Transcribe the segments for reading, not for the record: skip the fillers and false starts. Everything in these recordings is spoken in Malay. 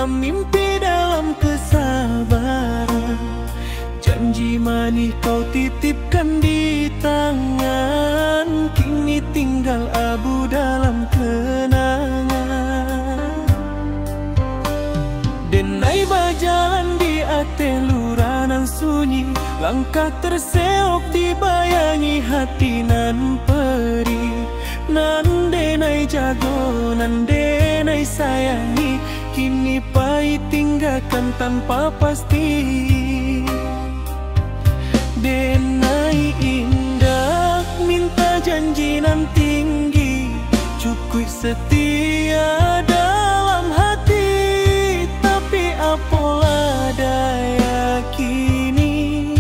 Banyulam mimpi dalam kesabaran, janji manis kau titipkan di tangan, kini tinggal abu dalam kenangan. Denai berjalan di ate luranan sunyi, langkah terseok dibayangi hati nan perih. Nan denai jago, nan denai sayangi, kini pahit tinggalkan tanpa pasti. Denai indah, minta janji nan tinggi, cukup setia dalam hati. Tapi apalah daya kini,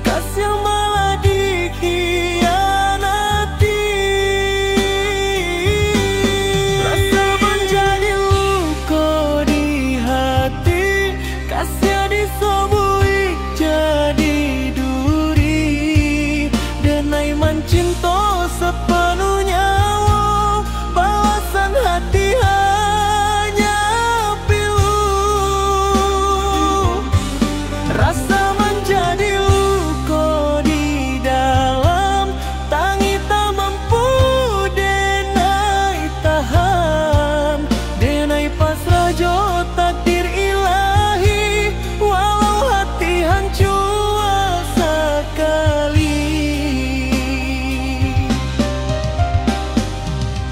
kasih malah dikhianati. Rasa menjadi luka di hati, kasih disobui jadi duri. Denai mencinta sepenuhnya, balasan hati hanya pilu. Rasa menjadi luka di dalam, tangi tak mampu denai tahan. Denai pasrah jo takdir ilahi, walau hati hancur sekali.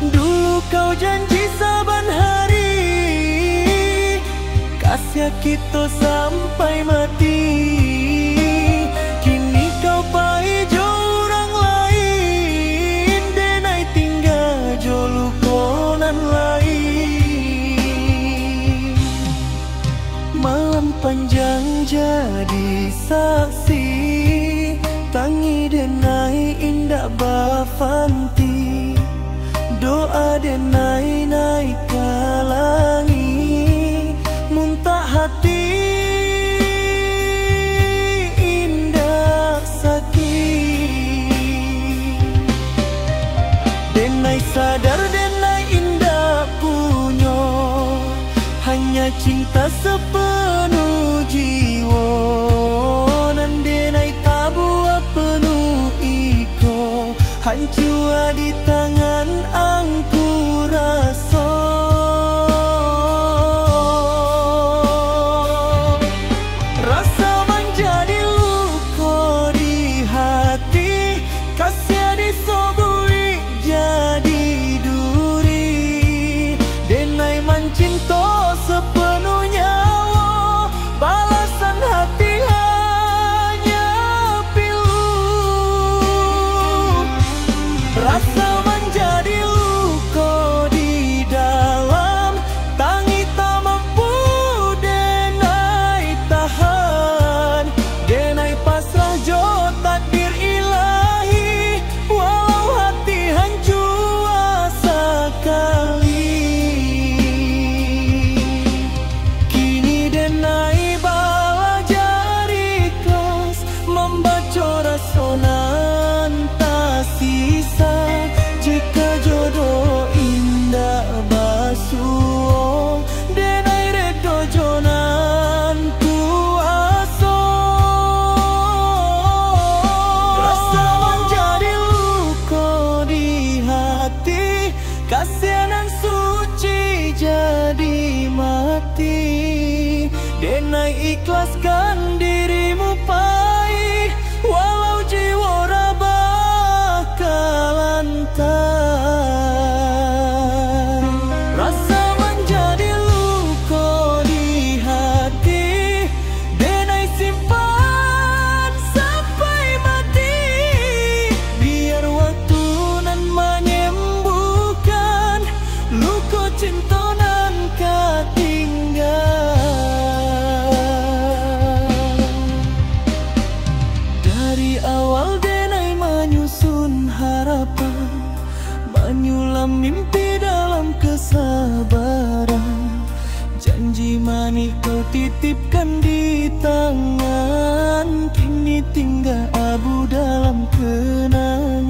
Dulu kau janji saban hari, kasih kita sampai mati. Kini kau pai jo orang lain, denai tinggal jo lukonan lain. Malam panjang jadi saksi, tangi denai indah bafanti. Doa denai naik kalangi, muntah hati indah sakit. Denai sadar denai indah punyo, hanya cinta sepenuh jiwa. Nan denai tabuah penuh iko, hancur di tangan angku rasa. Rasa menjadi luka di hati, kasih disobui jadi duri. Denai mencinta sepenuhnya, balasan hati hanya pilu. Rasa menjadi luka di dalam, tangi tak mampu denai tahan. Denai pasrah jo takdir ilahi, walau hati hancur sekali. Kini denai bala jari ikhlas, membaca rasonan tak sisa. Jika jodoh indah basuh, denai redo jonan kuasa. Rasa menjadi luka di hati, kasihanan suci jadi mati. Denai ikhlaskan dirimu pai, walau jiwa bakalantan. Rasa menjadi luka di hati, denai simpan sampai mati. Biar waktu nan menyembuhkan luka cinta nan ketinggal. Dari awal denai menyusun harapan, banyulam mimpi dalam kesabaran, janji manis kau titipkan di tangan, kini tinggal abu dalam kenangan.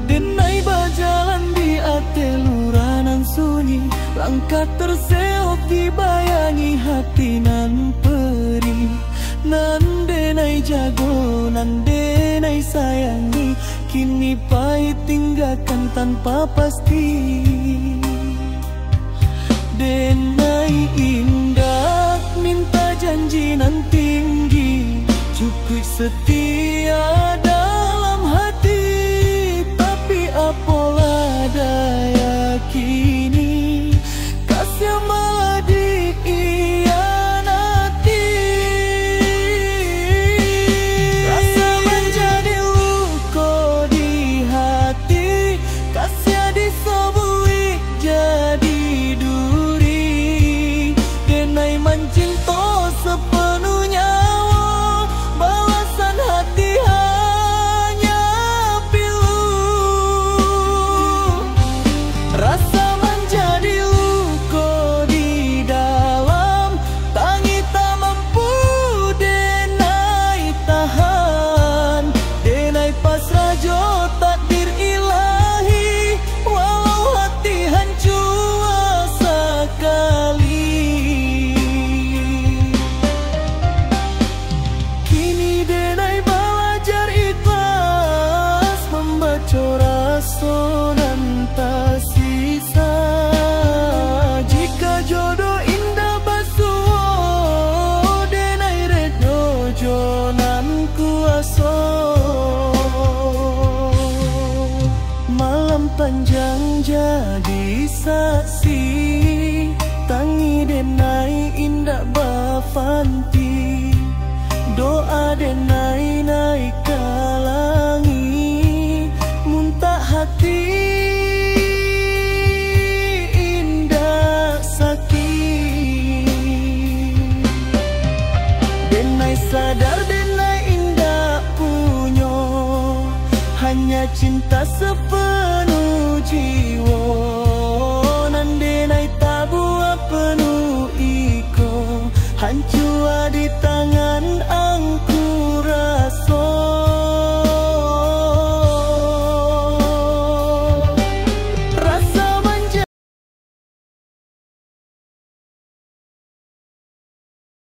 Denai berjalan di ate luranan sunyi, langkah jago nan denai sayangi, kini pahit tinggalkan tanpa pasti. Denai indah minta janji nan tinggi, cukup setia dalam hati. Tapi apalah daya kini, kasih malah dihianati. Rasa menjadi luka di hati, kasih disobui jadi duri. Denai mencinta sepenuh nyawa, balasan hati hanya pilu. Rasa menjadi luka di dalam, tangi tak mampu denai tahan. Denai pasrah jo takdir ilahi, walau hati hancur sekali. Kini denai belajar ikhlas, membaca rasa dan tak sisa. Jika jodoh indah basuh, denai redo jonan kuasa. Malam panjang jadi saksi, tangi denai indah bafanti. Doa denai naik kalangi, muntah hati indah sakit. Denai sadar denai indah punyo, hanya cinta sepenuh jiwa.